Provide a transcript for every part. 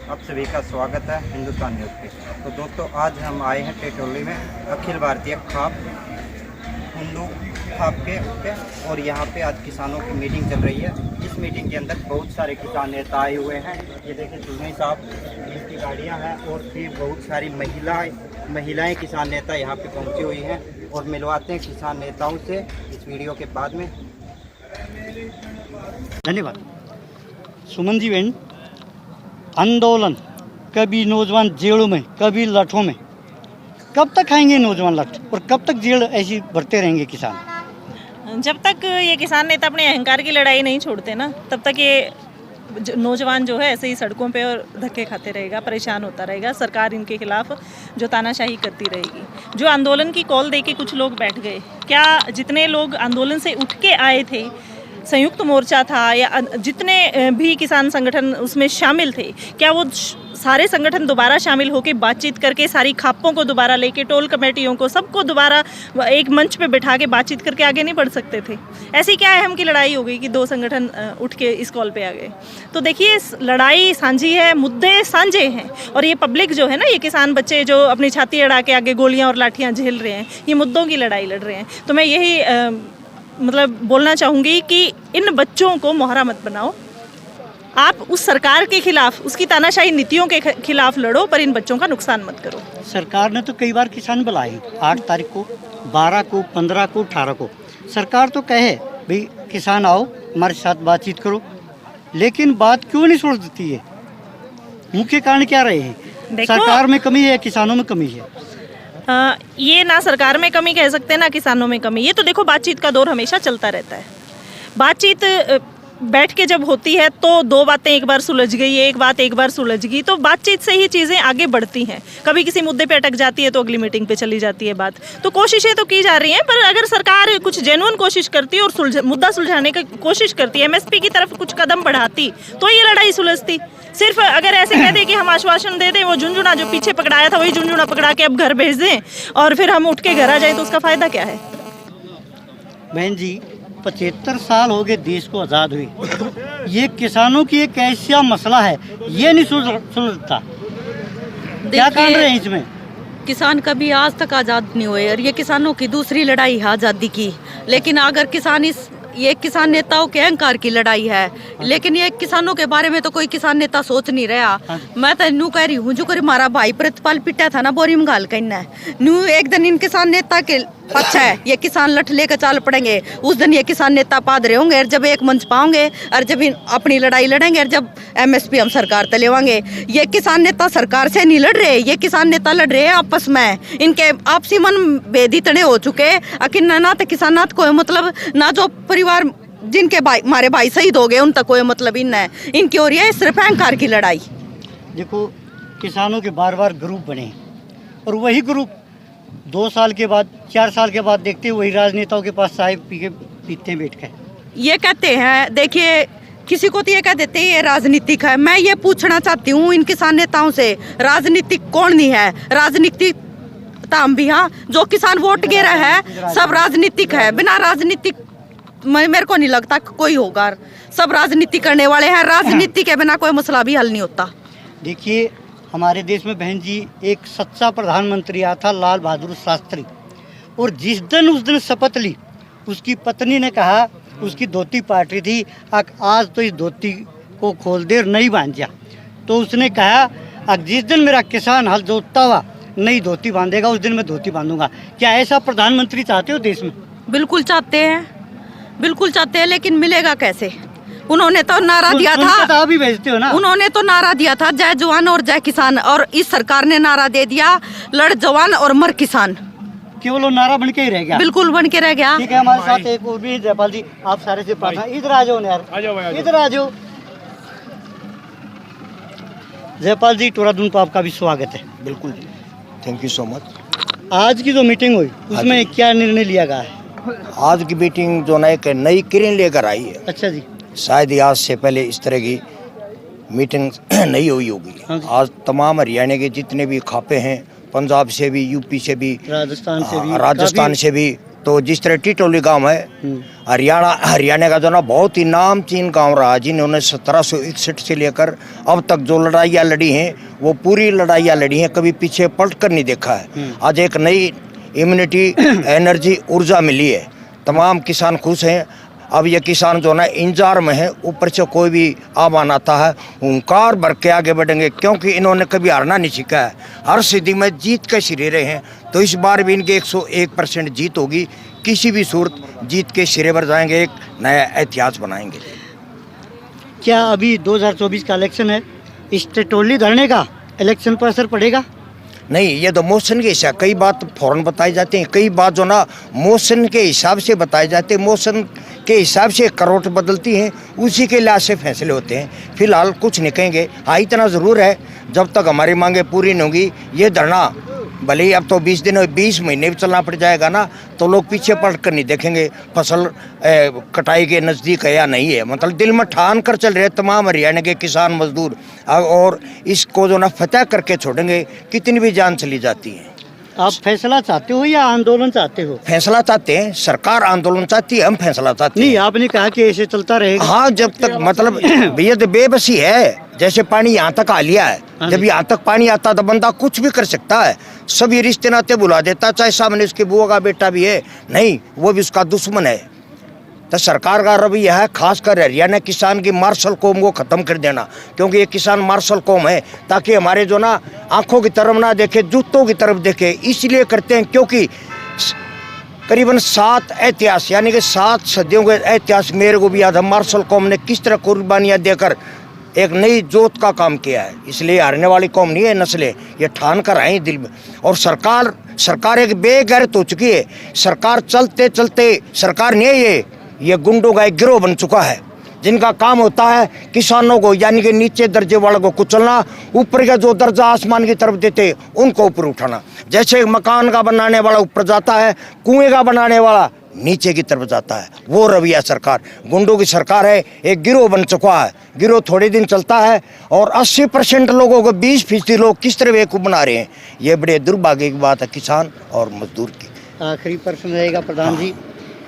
आप सभी का स्वागत है हिंदुस्तान न्यूज़ पे। तो दोस्तों, आज हम आए हैं टेटोली में अखिल भारतीय खाप हिंदू खाप पे और यहाँ पे आज किसानों की मीटिंग चल रही है। इस मीटिंग के अंदर बहुत सारे किसान नेता आए हुए हैं। ये देखिए चुनई साहब, इनकी गाड़ियाँ हैं और फिर बहुत सारी महिलाएं किसान नेता यहाँ पे पहुँची हुई हैं और मिलवाते हैं किसान नेताओं से इस वीडियो के बाद में। धन्यवाद। सुमन जी बहन, आंदोलन कभी नौजवान जेलों में, कभी लठों में, कब तक खाएंगे नौजवान लठ और कब तक जेल ऐसी भरते रहेंगे किसान? जब तक ये किसान नेता अपने अहंकार की लड़ाई नहीं छोड़ते ना, तब तक ये नौजवान जो है ऐसे ही सड़कों पे और धक्के खाते रहेगा, परेशान होता रहेगा। सरकार इनके खिलाफ जो तानाशाही करती रहेगी। जो आंदोलन की कॉल दे के कुछ लोग बैठ गए, क्या जितने लोग आंदोलन से उठ के आए थे, संयुक्त मोर्चा था या जितने भी किसान संगठन उसमें शामिल थे, क्या वो सारे संगठन दोबारा शामिल होकर बातचीत करके सारी खापों को दोबारा लेके, टोल कमेटियों को, सबको दोबारा एक मंच पे बैठा के बातचीत करके आगे नहीं बढ़ सकते थे? ऐसी क्या अहम की लड़ाई हो गई कि दो संगठन उठ के इस कॉल पे आ गए? तो देखिए, लड़ाई साझी है, मुद्दे साझे हैं और ये पब्लिक जो है ना, ये किसान बच्चे जो अपनी छाती अड़ा के आगे गोलियां और लाठियां झेल रहे हैं, ये मुद्दों की लड़ाई लड़ रहे हैं। तो मैं यही मतलब बोलना चाहूँगी कि इन बच्चों को मोहरा मत बनाओ। आप उस सरकार के खिलाफ, उसकी तानाशाही नीतियों के खिलाफ लड़ो, पर इन बच्चों का नुकसान मत करो। सरकार ने तो कई बार किसान बुलाए, 8 तारीख को, 12 को, 15 को, 18 को। सरकार तो कहे भाई किसान आओ, हमारे साथ बातचीत करो, लेकिन बात क्यों नहीं सुन देती है? मुख्य कारण क्या रहे हैं? सरकार में कमी है, किसानों में कमी है? ये ना सरकार में कमी कह सकते हैं ना किसानों में कमी। ये तो देखो, बातचीत का दौर हमेशा चलता रहता है। बातचीत बैठ के जब होती है तो दो बातें एक बार सुलझ गई, एक बात एक बार सुलझ गई, तो बातचीत से ही चीज़ें आगे बढ़ती हैं। कभी किसी मुद्दे पे अटक जाती है तो अगली मीटिंग पे चली जाती है बात। तो कोशिशें तो की जा रही हैं, पर अगर सरकार कुछ जेन्युइन कोशिश करती है और मुद्दा सुलझाने की कोशिश करती है, एमएसपी की तरफ कुछ कदम बढ़ाती, तो ये लड़ाई सुलझती। सिर्फ अगर ऐसे कह दें कि हम आश्वासन दे दें, वो झुंझुना जो पीछे पकड़ाया था वही झुंझुना पकड़ा के अब घर भेज दें और फिर हम उठ के घर आ जाएं, तो उसका फायदा क्या है? बहन जी, 75 साल हो गए देश को आज़ाद हुए, ये किसानों की एक ऐसा मसला है, ये नहीं सुलझता। क्या कारण रहे इसमें? किसान कभी आज तक आज़ाद नहीं हुए और ये किसानों की दूसरी लड़ाई है आज़ादी की। लेकिन अगर किसान ये किसान नेताओं के अहंकार की लड़ाई है, लेकिन ये किसानों के बारे में तो कोई किसान नेता सोच नहीं रहा। मैं तो नू कह रही हूँ, जो कर हमारा भाई प्रतिपाल पिटा था ना बोरी में घाल कहना नू, एक दिन इन किसान नेता के अच्छा है, ये किसान लठ लेकर चाल पड़ेंगे, उस दिन ये किसान नेता पादरे होंगे और जब एक मंच पाओगे और जब अपनी लड़ाई लड़ेंगे और जब एमएसपी हम सरकार तलेवांगे। ये किसान नेता सरकार से नहीं लड़ रहे, ये किसान नेता लड़ रहे हैं आपस में। इनके आपसी मन भेद इतने हो चुके अकिन ना तो किसानात को मतलब ना, जो परिवार जिनके भाई हमारे भाई शहीद हो गए उन तक कोई मतलब इन है, इनकी हो रही है सिर्फ अहंकार की लड़ाई। देखो, किसानों के बार बार ग्रुप बने और वही ग्रुप 2 साल के बाद, 4 साल के बाद देखते वही राजनेताओं के पास चाय पीते बैठ के ये कहते हैं, देखिए किसी को तो ये कह देते हैं ये राजनीतिक है। मैं ये पूछना चाहती हूँ इन किसान नेताओं से, राजनीतिक कौन नहीं है? राजनीतिक ताम भी, हाँ, जो किसान वोट गे रहा है सब राजनीतिक है। बिना राजनीतिक मेरे को नहीं लगता कोई होगा। सब राजनीति करने वाले हैं, राजनीति के बिना कोई मसला भी हल नहीं होता। देखिए, हमारे देश में बहन जी एक सच्चा प्रधानमंत्री आया था, लाल बहादुर शास्त्री, और जिस दिन उस दिन शपथ ली, उसकी पत्नी ने कहा, उसकी धोती पाट रही थी, आज तो इस धोती को खोल दे और नहीं बांध जा। तो उसने कहा जिस दिन मेरा किसान हल जोतता हुआ नई धोती बांधेगा उस दिन मैं धोती बांधूंगा। क्या ऐसा प्रधानमंत्री चाहते हो देश में? बिल्कुल चाहते हैं, बिल्कुल चाहते हैं, लेकिन मिलेगा कैसे? उन्होंने तो नारा दिया था, भी भेजते हो ना? उन्होंने तो नारा दिया था जय जवान और जय किसान, और इस सरकार ने नारा दे दिया लड़ जवान और मर किसान। केवल वो नारा बन के ही रह गया? बिल्कुल बन के रह गया। ठीक है, हमारे साथ एक और भी जयपाल जी, आप सारे से प्रार्थना, इधर आ जाओ यार, इधर आ जाओ। जयपाल जी, टोरादून को आपका भी स्वागत है। बिल्कुल, थैंक यू सो मच। आज की जो मीटिंग हुई उसमें क्या निर्णय लिया गया है? आज की मीटिंग जो नई किरण लेकर आई है। अच्छा जी। शायद आज से पहले इस तरह की मीटिंग नहीं हुई होगी। आज तमाम हरियाणा के जितने भी खापे हैं, पंजाब से भी, यूपी से भी, राजस्थान से भी, तो जिस तरह टिटोली गांव है, हरियाणा का जो ना बहुत ही नामचीन गांव रहा, जिन्होंने 1761 से लेकर अब तक जो लड़ाइयाँ लड़ी हैं वो पूरी लड़ाइयाँ लड़ी हैं, कभी पीछे पलट कर नहीं देखा है। आज एक नई इम्यूनिटी एनर्जी ऊर्जा मिली है, तमाम किसान खुश हैं। अब ये किसान जो ना इंतजार में है, ऊपर से कोई भी आह्वान आता है हुंकार भर के आगे बढ़ेंगे, क्योंकि इन्होंने कभी हारना नहीं सीखा है, हर स्थिति में जीत के सिरे रहे हैं। तो इस बार भी इनके 101% जीत होगी, किसी भी सूरत जीत के सिरे पर जाएंगे, एक नया इतिहास बनाएंगे। क्या अभी 2024 का इलेक्शन है, इस टिटोली धरने का इलेक्शन पर असर पड़ेगा? नहीं, ये तो मौसम के हिसाब, कई बात फौरन बताई जाती हैं, कई बात जो ना मौसम के हिसाब से बताई जाती है, मौसम के हिसाब से करोट बदलती हैं, उसी के लिहाज से फैसले होते हैं। फिलहाल कुछ नहीं कहेंगे। हाँ, इतना ज़रूर है, जब तक हमारी मांगे पूरी नहीं होंगी ये धरना, भले ही अब तो 20 दिन 20 महीने भी चलना पड़ जाएगा ना, तो लोग पीछे पलट कर नहीं देखेंगे फसल कटाई के नज़दीक है या नहीं है। मतलब दिल में ठान कर चल रहे तमाम हरियाणा के किसान मजदूर, और इसको जो ना फतेह करके छोड़ेंगे, कितनी भी जान चली जाती है। आप फैसला चाहते हो या आंदोलन चाहते हो? फैसला चाहते हैं, सरकार आंदोलन चाहती है, हम फैसला चाहते हैं। नहीं, आपने कहा कि ऐसे चलता रहेगा। हाँ, जब तक मतलब ये तो बेबसी है, जैसे पानी यहाँ तक आ लिया है, जब यहाँ तक पानी आता तो बंदा कुछ भी कर सकता है, सभी रिश्ते नाते बुला देता, चाहे सामने उसके बुआ का बेटा भी है, नहीं वो भी उसका दुश्मन है। तो सरकार का रवैया है खासकर हरियाणा किसान की मार्शल कौम को ख़त्म कर देना, क्योंकि ये किसान मार्शल कौम है, ताकि हमारे जो ना आंखों की तरफ ना देखे, जूतों की तरफ देखे। इसलिए करते हैं क्योंकि करीबन 7 इतिहास यानी कि 7 सदियों के इतिहास मेरे को भी याद है, मार्शल कौम ने किस तरह कुर्बानियाँ देकर एक नई जोत का काम किया है। इसलिए हारने वाली कौम नहीं है नस्लें, ये ठान कर आई दिल में। और सरकार एक बेगैरत हो चुकी है। सरकार चलते चलते सरकार नहीं है, ये गुंडों का एक गिरोह बन चुका है, जिनका काम होता है किसानों को यानी कि नीचे दर्जे वालों को कुचलना, ऊपर का जो दर्जा आसमान की तरफ देते उनको ऊपर उठाना। जैसे मकान का बनाने वाला ऊपर जाता है, कुएं का बनाने वाला नीचे की तरफ जाता है, वो रवैया सरकार गुंडों की सरकार है। एक गिरोह बन चुका है, गिरोह थोड़े दिन चलता है और 80% लोगों को 20% लोग किस तरह बेवकूफ़ बना रहे हैं। ये बड़े दुर्भाग्य की बात है किसान और मजदूर की। आखिरी प्रश्न रहेगा प्रधान जी,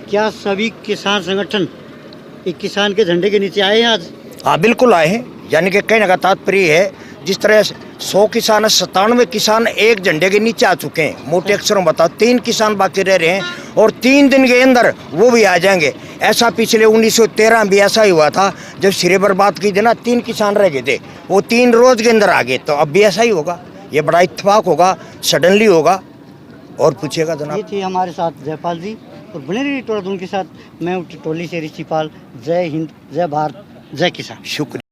क्या सभी किसान संगठन एक किसान के झंडे के नीचे आए हैं आज? हाँ, बिल्कुल आए हैं। यानी कि कहने का तात्पर्य है, जिस तरह 100 किसान 97 किसान एक झंडे के नीचे आ चुके हैं, मोटे अक्षरों बताओ 3 किसान बाकी रह रहे हैं और 3 दिन के अंदर वो भी आ जाएंगे। ऐसा पिछले 1913 भी ऐसा ही हुआ था, जब सिरे पर बात की थी ना, 3 किसान रह गए थे, वो 3 रोज के अंदर आ गए। तो अब भी ऐसा ही होगा, ये बड़ा इत्तेफाक होगा, सडनली होगा। और पूछिएगा जनाब। ये थे हमारे साथ जयपाल जी, और बने रहिए टोला के साथ। मैं टिटोली से ऋषिपाल। जय हिंद, जय भारत, जय किसान। शुक्रिया।